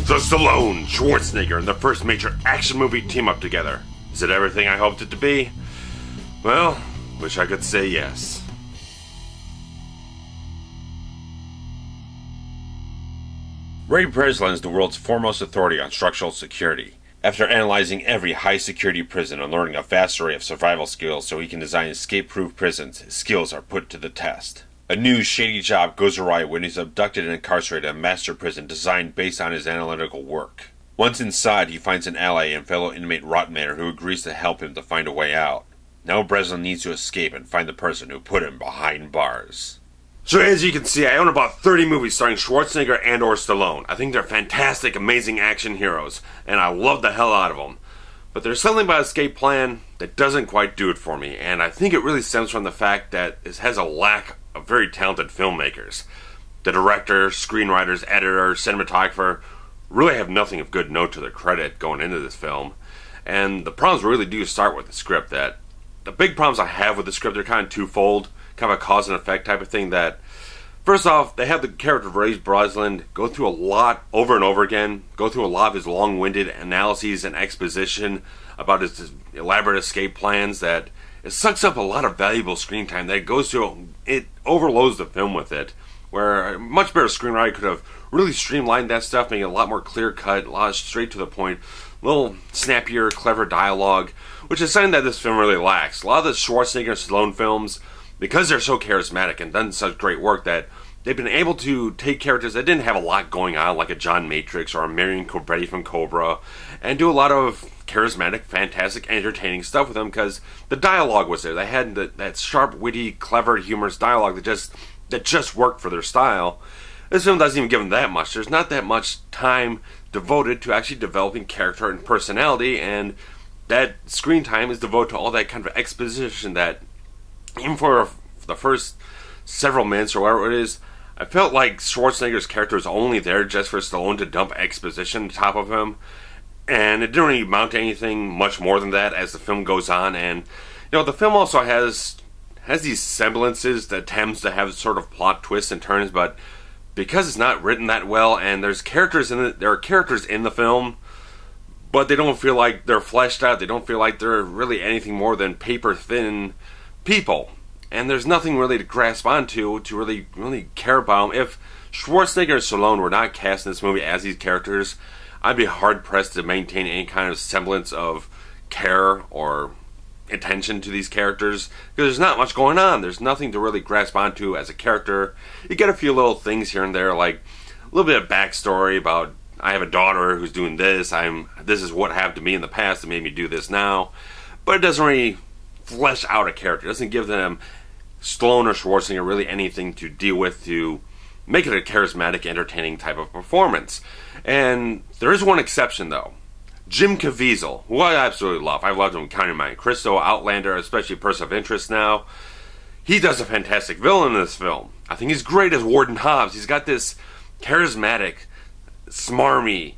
So Stallone, Schwarzenegger, and the first major action movie team up together. Is it everything I hoped it to be? Well, wish I could say yes. Ray Breslin is the world's foremost authority on structural security. After analyzing every high-security prison and learning a vast array of survival skills so he can design escape-proof prisons, his skills are put to the test. A new, shady job goes awry when he's abducted and incarcerated in a master prison designed based on his analytical work. Once inside, he finds an ally and fellow inmate Rotmaner who agrees to help him to find a way out. Now Breslin needs to escape and find the person who put him behind bars. So as you can see, I own about 30 movies starring Schwarzenegger and or Stallone. I think they're fantastic, amazing action heroes, and I love the hell out of them. But there's something about Escape Plan that doesn't quite do it for me, and I think it really stems from the fact that it has a lack of very talented filmmakers. The director, screenwriters, editor, cinematographer really have nothing of good note to their credit going into this film. And the problems really do start with the script. That the big problems I have with the script are kind of twofold, kind of a cause and effect type of thing. That first off, they have the character of Ray Breslin go through a lot over and over again, go through a lot of his long-winded analyses and exposition about his elaborate escape plans, that it sucks up a lot of valuable screen time that it goes through. It overloads the film with it, where a much better screenwriter could have really streamlined that stuff, making it a lot more clear-cut, a lot straight to the point, a little snappier, clever dialogue, which is something that this film really lacks. A lot of the Schwarzenegger and Stallone films, because they're so charismatic and done such great work, that they've been able to take characters that didn't have a lot going on, like a John Matrix or a Marion Cobretti from Cobra, and do a lot of charismatic, fantastic, entertaining stuff with them, because the dialogue was there. They had that sharp, witty, clever, humorous dialogue that just worked for their style. This film doesn't even give them that much. There's not that much time devoted to actually developing character and personality, and that screen time is devoted to all that kind of exposition that, even for the first several minutes or whatever it is, I felt like Schwarzenegger's character was only there just for Stallone to dump exposition on top of him. And it didn't really amount to anything much more than that as the film goes on. And, you know, the film also has these semblances that attempts to have sort of plot twists and turns, but because it's not written that well, and there are characters in the film, but they don't feel like they're fleshed out. They don't feel like they're really anything more than paper-thin people. And there's nothing really to grasp onto to really care about them. If Schwarzenegger and Stallone were not cast in this movie as these characters, I'd be hard-pressed to maintain any kind of semblance of care or attention to these characters, because there's not much going on. There's nothing to really grasp onto as a character. You get a few little things here and there, like a little bit of backstory about, I have a daughter who's doing this, this is what happened to me in the past that made me do this now, but it doesn't really flesh out a character. It doesn't give them, Stallone or Schwarzenegger, really anything to deal with to make it a charismatic, entertaining type of performance. And there is one exception, though. Jim Caviezel, who I absolutely love. I've loved him in Counting Monte Cristo, Outlander, especially Person of Interest now. He does a fantastic villain in this film. I think he's great as Warden Hobbs. He's got this charismatic, smarmy,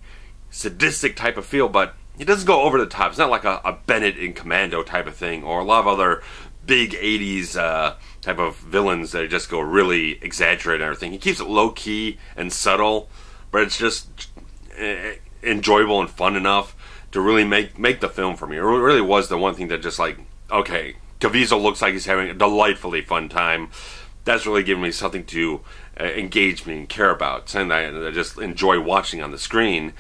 sadistic type of feel, but he doesn't go over the top. It's not like a Bennett in Commando type of thing, or a lot of other big 80s type of villains that just go really exaggerated and everything. He keeps it low-key and subtle, but it's just enjoyable and fun enough to really make the film for me. It really was the one thing that just like, okay, Caviezel looks like he's having a delightfully fun time. That's really giving me something to engage me and care about, something that I just enjoy watching on the screen.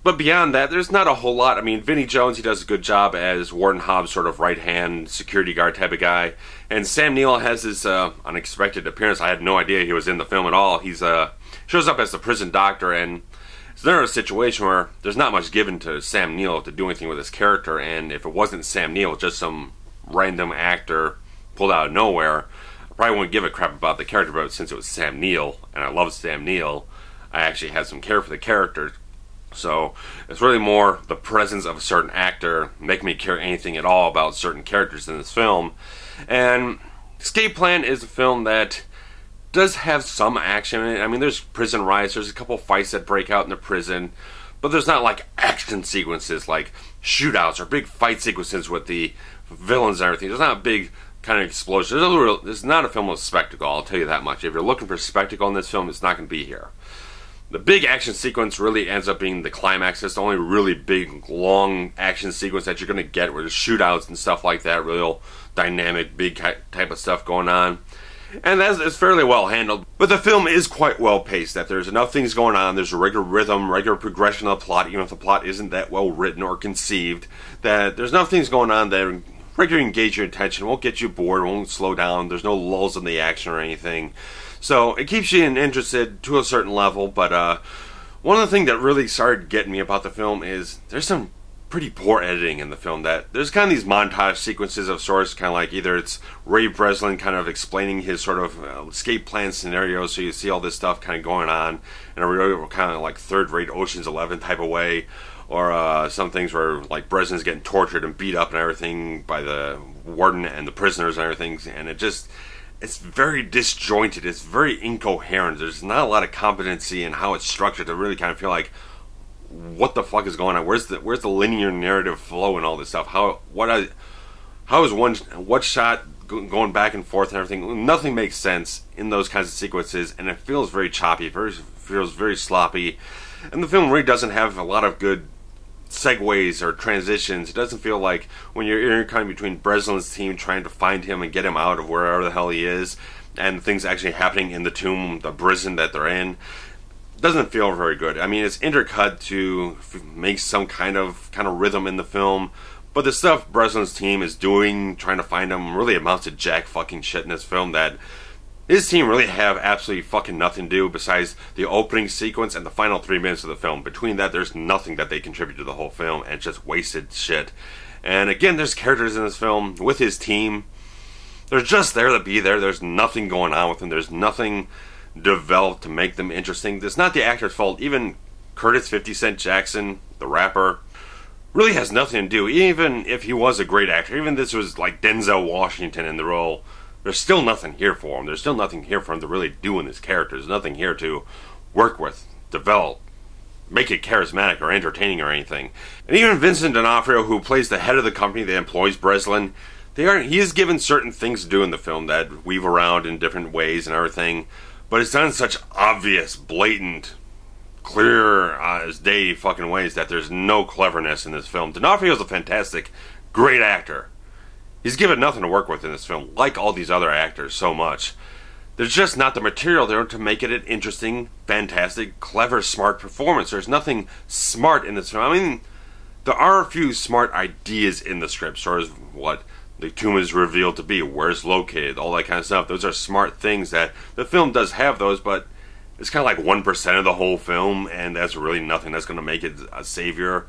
But beyond that, there's not a whole lot. I mean, Vinnie Jones, he does a good job as Warden Hobbs' sort of right-hand security guard type of guy. And Sam Neill has this unexpected appearance. I had no idea he was in the film at all. He's shows up as the prison doctor, and so they're in a situation where there's not much given to Sam Neill to do anything with his character. And if it wasn't Sam Neill, just some random actor pulled out of nowhere, I probably wouldn't give a crap about the character. But since it was Sam Neill, and I love Sam Neill, I actually had some care for the character. So it's really more the presence of a certain actor making me care anything at all about certain characters in this film. And Escape Plan is a film that does have some action in it. I mean, there's prison riots, there's a couple fights that break out in the prison, but there's not like action sequences like shootouts or big fight sequences with the villains and everything. There's not a big kind of explosion. There's not a film of spectacle, I'll tell you that much. If you're looking for spectacle in this film, it's not going to be here. The big action sequence really ends up being the climax. It's the only really big, long action sequence that you're going to get, where there's shootouts and stuff like that, real dynamic, big type of stuff going on. And that's fairly well handled. But the film is quite well paced, that there's enough things going on, there's a regular rhythm, regular progression of the plot, even if the plot isn't that well written or conceived, that there's enough things going on that regularly engage your attention, won't get you bored, won't slow down, there's no lulls in the action or anything. So it keeps you interested to a certain level, but one of the things that really started getting me about the film is there's some pretty poor editing in the film. That there's kind of these montage sequences of sorts, kind of like either it's Ray Breslin kind of explaining his sort of escape plan scenario, so you see all this stuff kind of going on in a real kind of like third-rate Ocean's 11 type of way, or some things where like Breslin's getting tortured and beat up and everything by the warden and the prisoners and everything, and it's very disjointed, it's very incoherent. There's not a lot of competency in how it's structured to really kind of feel like, what the fuck is going on? Where's the linear narrative flow and all this stuff? How is what shot going back and forth and everything? Nothing makes sense in those kinds of sequences, and it feels very choppy, feels very sloppy. And the film really doesn't have a lot of good segues or transitions. It doesn't feel like when you're kind of between Breslin's team trying to find him and get him out of wherever the hell he is, and things actually happening in the tomb, the prison that they're in. Doesn't feel very good. I mean, it's intercut to make some kind of rhythm in the film, but the stuff Breslin's team is doing, trying to find him, really amounts to jack fucking shit in this film, that his team really have absolutely fucking nothing to do besides the opening sequence and the final 3 minutes of the film. Between that, there's nothing that they contribute to the whole film, and it's just wasted shit. And again, there's characters in this film with his team. They're just there to be there. There's nothing going on with them. There's nothing developed to make them interesting. It's not the actor's fault. Even Curtis 50 Cent Jackson, the rapper, really has nothing to do. Even if he was a great actor, even this was like Denzel Washington in the role, there's still nothing here for him. There's still nothing here for him to really do in this character. There's nothing here to work with, develop, make it charismatic or entertaining or anything. And even Vincent D'Onofrio, who plays the head of the company that employs Breslin, he is given certain things to do in the film that weave around in different ways and everything. But it's done in such obvious, blatant, clear as day fucking ways that there's no cleverness in this film. D'Onofrio's a fantastic, great actor. He's given nothing to work with in this film, like all these other actors so much. There's just not the material there to make it an interesting, fantastic, clever, smart performance. There's nothing smart in this film. I mean, there are a few smart ideas in the script, as far as what the tomb is revealed to be, where it's located, all that kind of stuff. Those are smart things that the film does have those, but it's kind of like 1% of the whole film, and that's really nothing that's going to make it a savior.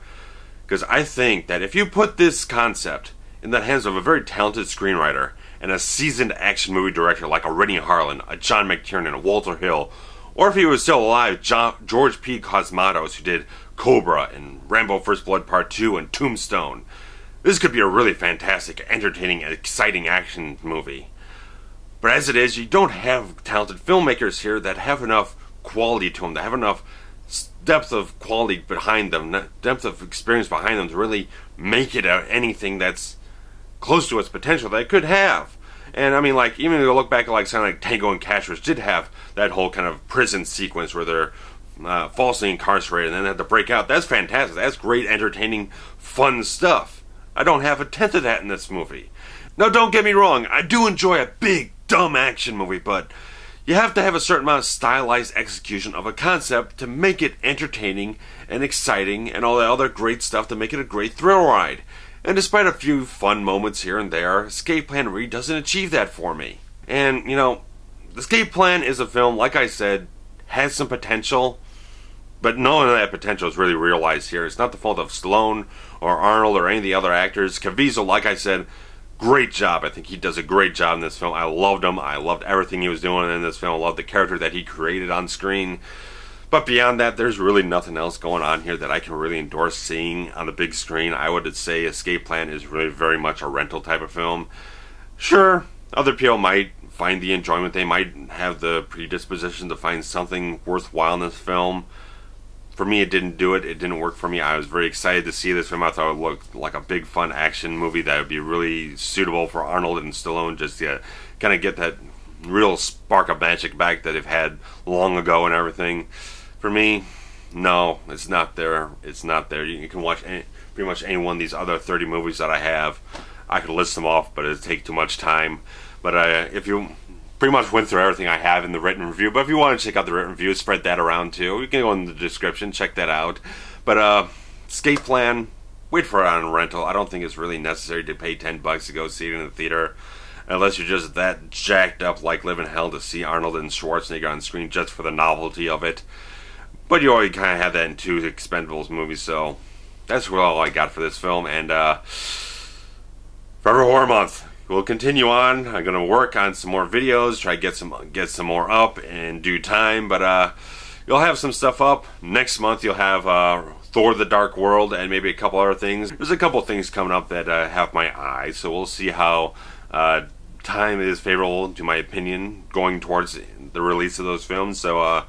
Because I think that if you put this concept in the hands of a very talented screenwriter and a seasoned action movie director like a Rennie Harlan, a John McTiernan, a Walter Hill, or if he was still alive, George P. Cosmatos, who did Cobra and Rambo First Blood Part 2 and Tombstone, this could be a really fantastic, entertaining, and exciting action movie. But as it is, you don't have talented filmmakers here that have enough quality to them, that have enough depth of quality behind them, depth of experience behind them to really make it anything that's close to its potential that it could have. And I mean, like, even if you look back at like something like Tango and Cash, which did have that whole kind of prison sequence where they're falsely incarcerated and then have to break out. That's fantastic. That's great, entertaining, fun stuff. I don't have a tenth of that in this movie. Now, don't get me wrong, I do enjoy a big, dumb action movie, but you have to have a certain amount of stylized execution of a concept to make it entertaining and exciting and all that other great stuff to make it a great thrill ride. And despite a few fun moments here and there, Escape Plan really doesn't achieve that for me. And, you know, Escape Plan is a film, like I said, has some potential, but none of that potential is really realized here. It's not the fault of Stallone or Arnold or any of the other actors. Caviezel, like I said, great job. I think he does a great job in this film. I loved him. I loved everything he was doing in this film. I loved the character that he created on screen. But beyond that, there's really nothing else going on here that I can really endorse seeing on the big screen. I would say Escape Plan is really very much a rental type of film. Sure, other people might find the enjoyment. They might have the predisposition to find something worthwhile in this film. For me, it didn't do it. It didn't work for me. I was very excited to see this film. I thought it looked like a big, fun action movie that would be really suitable for Arnold and Stallone, just to kind of get that real spark of magic back that they've had long ago and everything. For me, no, it's not there. It's not there. You can watch pretty much any one of these other 30 movies that I have. I could list them off, but it'd take too much time. But if you pretty much went through everything I have in the written review, but if you want to check out the written review, spread that around too. You can go in the description, check that out. But Escape Plan, wait for it on rental. I don't think it's really necessary to pay $10 to go see it in the theater, unless you're just that jacked up like living hell to see Arnold and Schwarzenegger on screen just for the novelty of it. But you already kind of have that in 2 Expendables movies, so that's all I got for this film. And Forever Horror Month will continue on. I'm gonna work on some more videos, try to get some more up in due time. But you'll have some stuff up next month. You'll have Thor: The Dark World and maybe a couple other things. There's a couple things coming up that have my eye, so we'll see how time is favorable to my opinion going towards the release of those films. So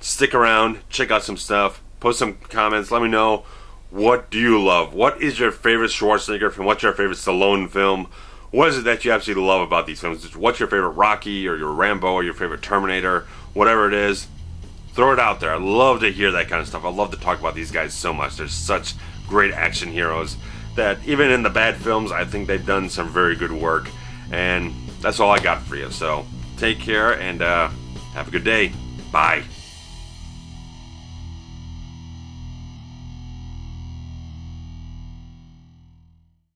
stick around, check out some stuff, post some comments, let me know, what do you love? What is your favorite Schwarzenegger film? What's your favorite Stallone film? What is it that you absolutely love about these films? What's your favorite Rocky or your Rambo or your favorite Terminator? Whatever it is, throw it out there. I love to hear that kind of stuff. I love to talk about these guys so much. They're such great action heroes that even in the bad films, I think they've done some very good work. And that's all I got for you. So take care and have a good day. Bye.